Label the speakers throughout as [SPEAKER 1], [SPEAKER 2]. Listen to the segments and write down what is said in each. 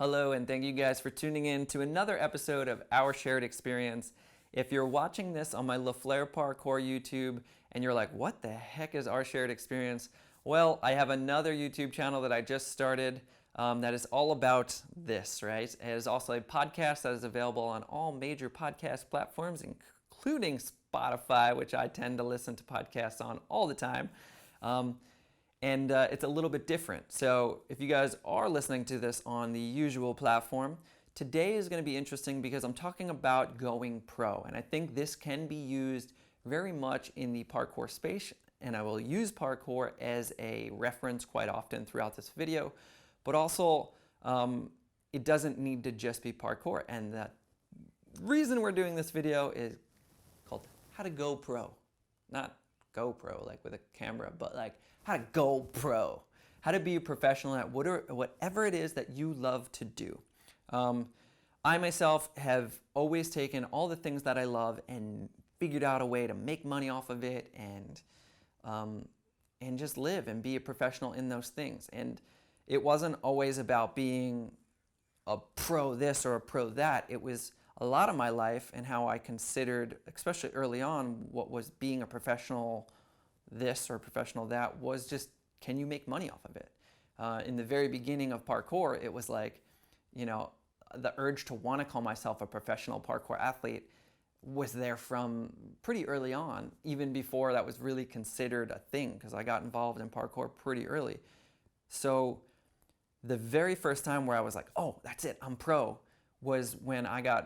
[SPEAKER 1] Hello, and thank you guys for tuning in to another episode of Our Shared Experience. If you're watching this on my La Flair Parkour YouTube and you're like, what the heck is Our Shared Experience? Well, I have another YouTube channel that I just started that is all about this, right? It is also a podcast that is available on all major podcast platforms, including Spotify, which I tend to listen to podcasts on all the time. And it's a little bit different. So if you guys are listening to this on the usual platform, today is going to be interesting because I'm talking about going pro. And I think this can be used very much in the parkour space. And I will use parkour as a reference quite often throughout this video. But also, it doesn't need to just be parkour. And the reason we're doing this video is called How to Go Pro. Not GoPro, like with a camera, but like how to go pro, how to be a professional at whatever it is that you love to do. I myself have always taken all the things that I love and figured out a way to make money off of it and just live and be a professional in those things. And it wasn't always about being a pro this or a pro that. It was a lot of my life and how I considered, especially early on, what was being a professional this or professional that was just, can you make money off of it? In the very beginning of parkour, it was like, you know, the urge to want to call myself a professional parkour athlete was there from pretty early on, even before that was really considered a thing, because I got involved in parkour pretty early. So the very first time where I was like, oh, that's it, I'm pro, was when I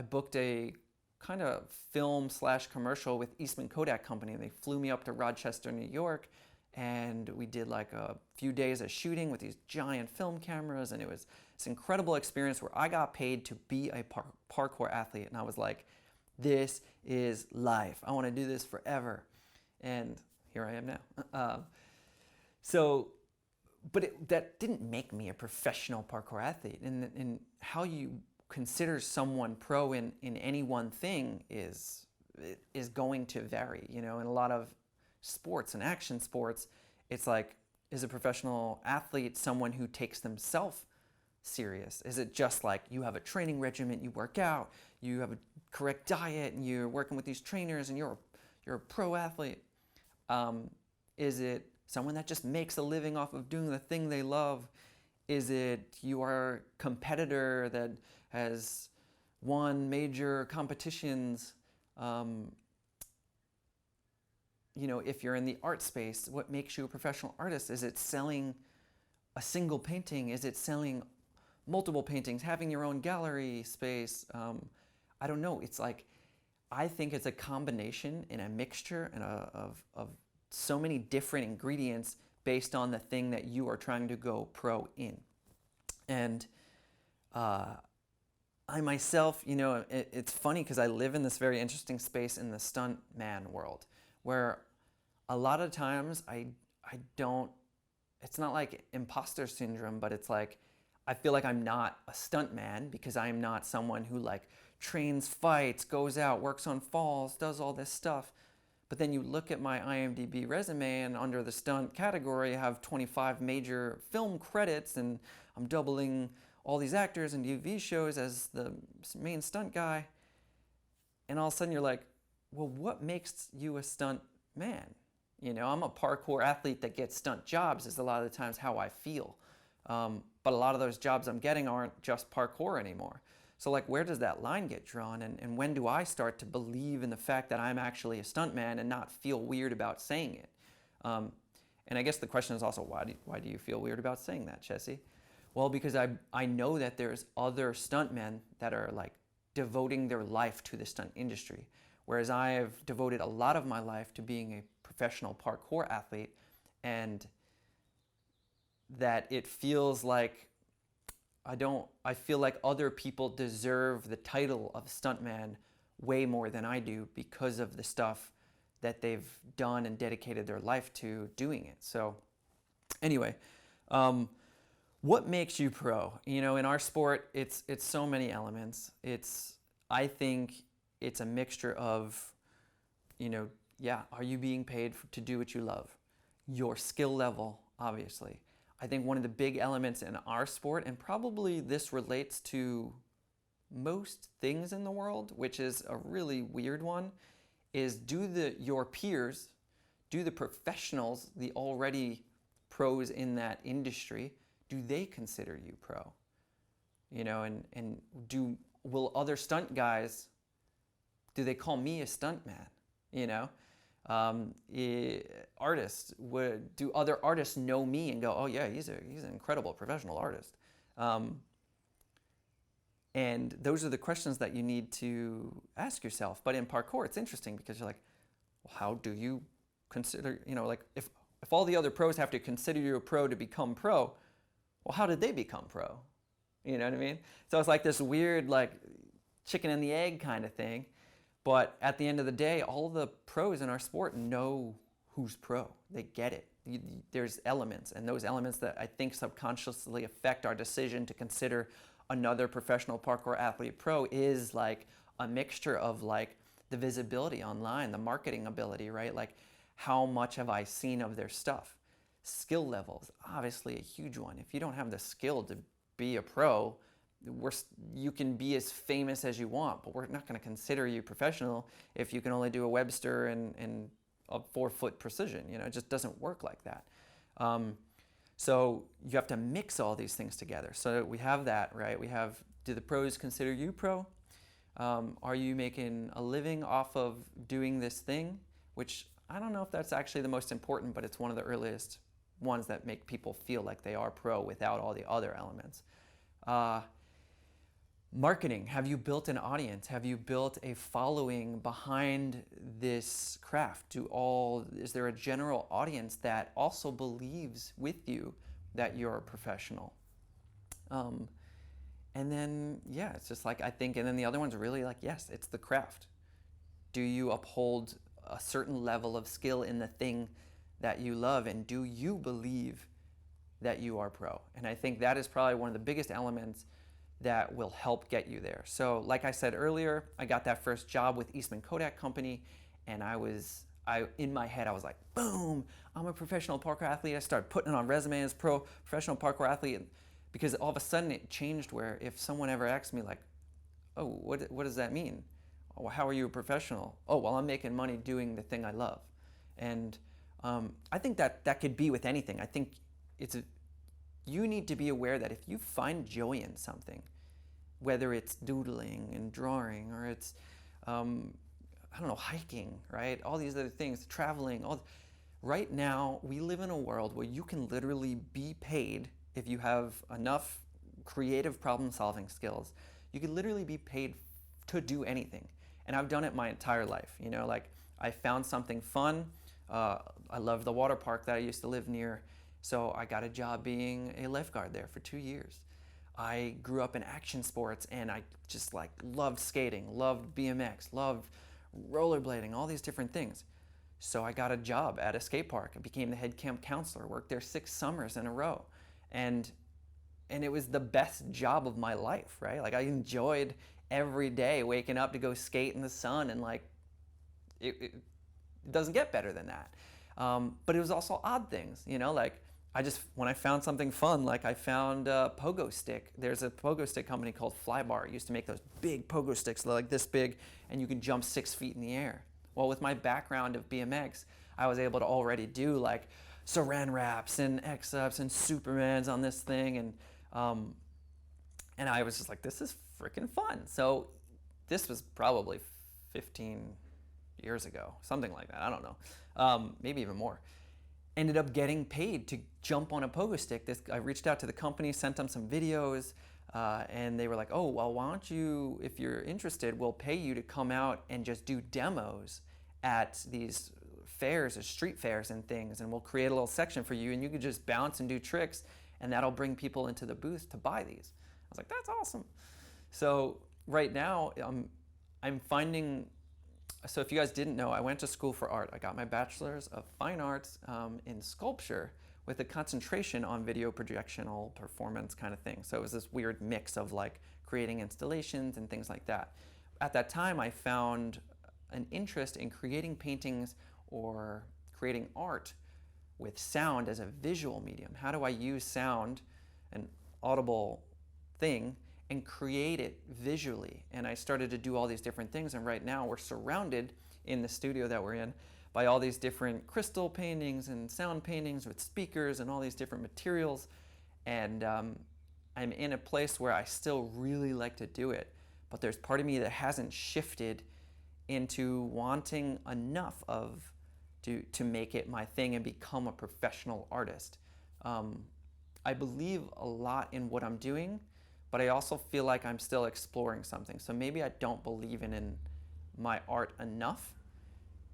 [SPEAKER 1] booked a kind of film/commercial with Eastman Kodak Company. They flew me up to Rochester, New York, and we did like a few days of shooting with these giant film cameras, and it was this incredible experience where I got paid to be a parkour athlete, and I was like, this is life. I want to do this forever, and here I am now. That didn't make me a professional parkour athlete, and how you consider someone pro in any one thing is going to vary. You know, in a lot of sports and action sports, it's like, is a professional athlete someone who takes themselves serious? Is it just like you have a training regimen, you work out, you have a correct diet, and you're working with these trainers, and you're a pro athlete? Is it someone that just makes a living off of doing the thing they love? Is it you are a competitor that has won major competitions? You know, if you're in the art space, what makes you a professional artist? Is it selling a single painting? Is it selling multiple paintings, having your own gallery space? I don't know. It's like, I think it's a combination and a mixture and of so many different ingredients based on the thing that you are trying to go pro in. And I myself, you know, it's funny because I live in this very interesting space in the stuntman world, where a lot of times I don't, it's not like imposter syndrome, but it's like, I feel like I'm not a stuntman because I'm not someone who like trains fights, goes out, works on falls, does all this stuff. But then you look at my IMDb resume, and under the stunt category, I have 25 major film credits, and I'm doubling all these actors and TV shows as the main stunt guy. And all of a sudden you're like, well, what makes you a stunt man? You know, I'm a parkour athlete that gets stunt jobs is a lot of the times how I feel. But a lot of those jobs I'm getting aren't just parkour anymore. So like, where does that line get drawn? And when do I start to believe in the fact that I'm actually a stuntman and not feel weird about saying it? And I guess the question is also, why do you feel weird about saying that, Jesse? Well, because I know that there's other stuntmen that are like devoting their life to the stunt industry, whereas I have devoted a lot of my life to being a professional parkour athlete, and that it feels like I feel like other people deserve the title of stuntman way more than I do because of the stuff that they've done and dedicated their life to doing it. So anyway, what makes you pro? You know, in our sport, it's so many elements. I think it's a mixture of, you know, yeah, are you being paid to do what you love? Your skill level, obviously. I think one of the big elements in our sport, and probably this relates to most things in the world, which is a really weird one, is your peers, do the professionals, the already pros in that industry, do they consider you pro? You know, and will other stunt guys, do they call me a stuntman? You know, artists, do other artists know me and go, oh yeah, he's an incredible professional artist? And those are the questions that you need to ask yourself. But in parkour, it's interesting because you're like, well, how do you consider, you know, like if all the other pros have to consider you a pro to become pro, well, how did they become pro? You know what I mean? So it's like this weird, like chicken and the egg kind of thing. But at the end of the day, all the pros in our sport know who's pro. They get it. There's elements, and those elements that I think subconsciously affect our decision to consider another professional parkour athlete pro is like a mixture of like the visibility online, the marketing ability, right? Like how much have I seen of their stuff? Skill levels, obviously a huge one. If you don't have the skill to be a pro, you can be as famous as you want, but we're not going to consider you professional if you can only do a Webster and a 4-foot precision. You know, it just doesn't work like that. So you have to mix all these things together. So we have that, right? We have, do the pros consider you pro? Are you making a living off of doing this thing? Which I don't know if that's actually the most important, but it's one of the earliest ones that make people feel like they are pro without all the other elements. Marketing, have you built an audience? Have you built a following behind this craft? Is there a general audience that also believes with you that you're a professional? And then, yeah, it's just like, I think, and then the other one's really like, yes, it's the craft. Do you uphold a certain level of skill in the thing that you love, and do you believe that you are pro? And I think that is probably one of the biggest elements that will help get you there. So like I said earlier, I got that first job with Eastman Kodak Company, and in my head I was like, boom, I'm a professional parkour athlete. I started putting it on resume as professional parkour athlete, because all of a sudden it changed where if someone ever asked me like, oh, what does that mean? Oh, how are you a professional? Oh, well, I'm making money doing the thing I love. And I think that could be with anything. I think you need to be aware that if you find joy in something, whether it's doodling and drawing, or it's, I don't know, hiking, right? All these other things, traveling. Right now, we live in a world where you can literally be paid if you have enough creative problem-solving skills. You can literally be paid to do anything. And I've done it my entire life. You know, like I found something fun. I love the water park that I used to live near. So I got a job being a lifeguard there for 2 years. I grew up in action sports, and I just like loved skating, loved BMX, loved rollerblading, all these different things. So I got a job at a skate park. I became the head camp counselor, worked there 6 summers in a row. And it was the best job of my life, right? Like I enjoyed every day waking up to go skate in the sun, and like it doesn't get better than that. But it was also odd things, you know, like when I found something fun, like I found a pogo stick. There's a pogo stick company called Flybar. It used to make those big pogo sticks like this big, and you could jump 6 feet in the air. Well, with my background of BMX, I was able to already do like saran wraps and X-ups and Supermans on this thing, and I was just like, this is freaking fun. So this was probably 15 years ago, something like that. I don't know, maybe even more. Ended up getting paid to jump on a pogo stick. I reached out to the company, sent them some videos, and they were like, oh, well, why don't you, if you're interested, we'll pay you to come out and just do demos at these fairs or street fairs and things, and we'll create a little section for you, and you could just bounce and do tricks, and that'll bring people into the booth to buy these. I was like, that's awesome. So right now, I'm finding, so if you guys didn't know, I went to school for art. I got my bachelor's of fine arts in sculpture with a concentration on video projectional performance kind of thing. So it was this weird mix of like creating installations and things like that. At that time, I found an interest in creating paintings or creating art with sound as a visual medium. How do I use sound, an audible thing, and create it visually? And I started to do all these different things, and right now we're surrounded in the studio that we're in by all these different crystal paintings and sound paintings with speakers and all these different materials. And I'm in a place where I still really like to do it, but there's part of me that hasn't shifted into wanting enough of to make it my thing and become a professional artist. I believe a lot in what I'm doing, but I also feel like I'm still exploring something. So maybe I don't believe in my art enough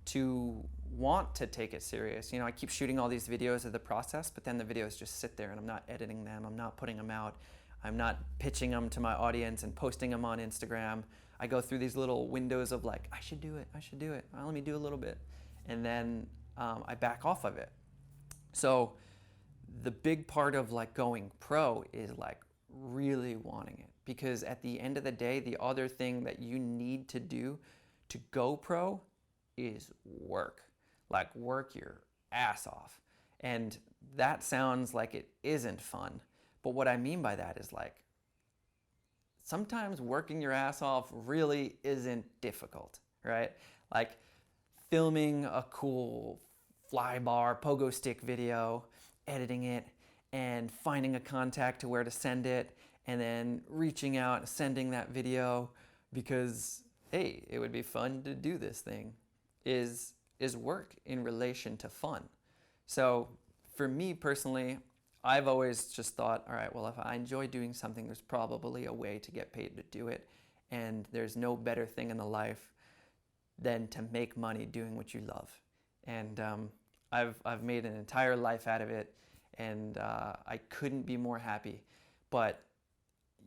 [SPEAKER 1] to want to take it serious. You know, I keep shooting all these videos of the process, but then the videos just sit there and I'm not editing them, I'm not putting them out, I'm not pitching them to my audience and posting them on Instagram. I go through these little windows of like, I should do it, well, let me do a little bit. And then I back off of it. So the big part of like going pro is like really wanting it, because at the end of the day, the other thing that you need to do to go pro is work. Like work your ass off. And that sounds like it isn't fun. But what I mean by that is like, sometimes working your ass off really isn't difficult, right? Like filming a cool fly bar, pogo stick video, editing it, and finding a contact to where to send it, and then reaching out and sending that video because, hey, it would be fun to do this thing, is work in relation to fun. So for me personally, I've always just thought, all right, well, if I enjoy doing something, there's probably a way to get paid to do it. And there's no better thing in the life than to make money doing what you love. And I've made an entire life out of it, and I couldn't be more happy. But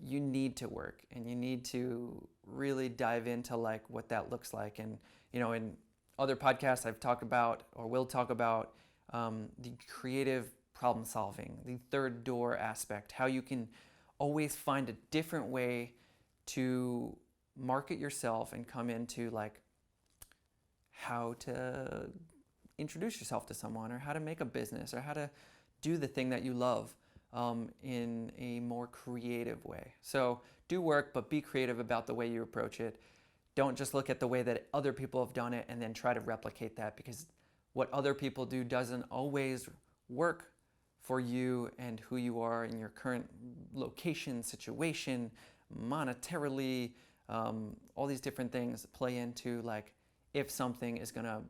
[SPEAKER 1] you need to work, and you need to really dive into like what that looks like. And you know, in other podcasts I've talked about, or will talk about, the creative problem solving, the third door aspect, how you can always find a different way to market yourself and come into like how to introduce yourself to someone, or how to make a business, or how to do the thing that you love in a more creative way. So do work, but be creative about the way you approach it. Don't just look at the way that other people have done it and then try to replicate that, because what other people do doesn't always work for you and who you are in your current location, situation, monetarily, all these different things play into like if something is gonna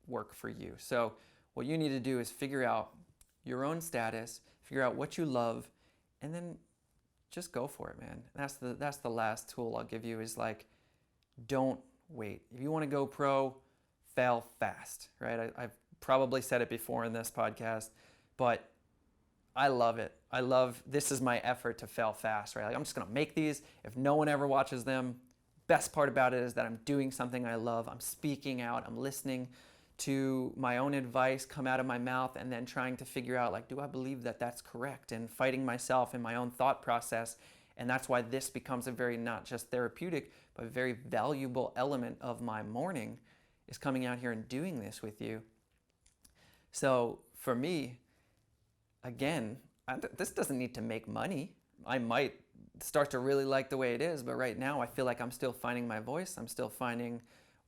[SPEAKER 1] work for you. So what you need to do is figure out your own status, figure out what you love, and then just go for it, man. That's the last tool I'll give you, is like, don't wait. If you want to go pro, fail fast, right? I've probably said it before in this podcast, but I love it. This is my effort to fail fast, right? Like, I'm just gonna make these. If no one ever watches them, best part about it is that I'm doing something I love. I'm speaking out, I'm listening to my own advice come out of my mouth, and then trying to figure out like, do I believe that that's correct, and fighting myself in my own thought process. And that's why this becomes a very, not just therapeutic, but a very valuable element of my morning, is coming out here and doing this with you. So for me, again, this doesn't need to make money. I might start to really like the way it is, but right now I feel like I'm still finding my voice. I'm still finding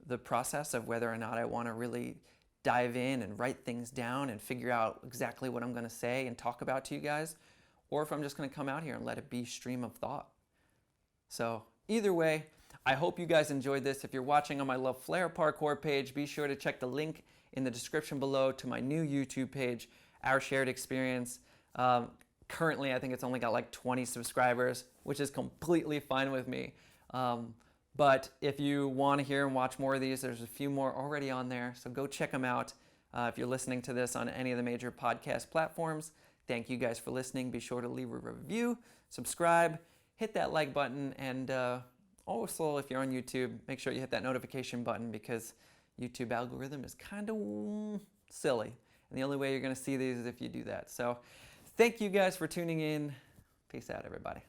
[SPEAKER 1] the process of whether or not I want to really dive in and write things down and figure out exactly what I'm going to say and talk about to you guys, or if I'm just going to come out here and let it be stream of thought. So either way, I hope you guys enjoyed this. If you're watching on my La Flair parkour page, be sure to check the link in the description below to my new YouTube page, Our Shared Experience. Currently, I think it's only got like 20 subscribers, which is completely fine with me. But if you want to hear and watch more of these, there's a few more already on there, so go check them out. If you're listening to this on any of the major podcast platforms, thank you guys for listening. Be sure to leave a review, subscribe, hit that like button, and also if you're on YouTube, make sure you hit that notification button, because YouTube algorithm is kind of silly. And the only way you're going to see these is if you do that. So thank you guys for tuning in. Peace out, everybody.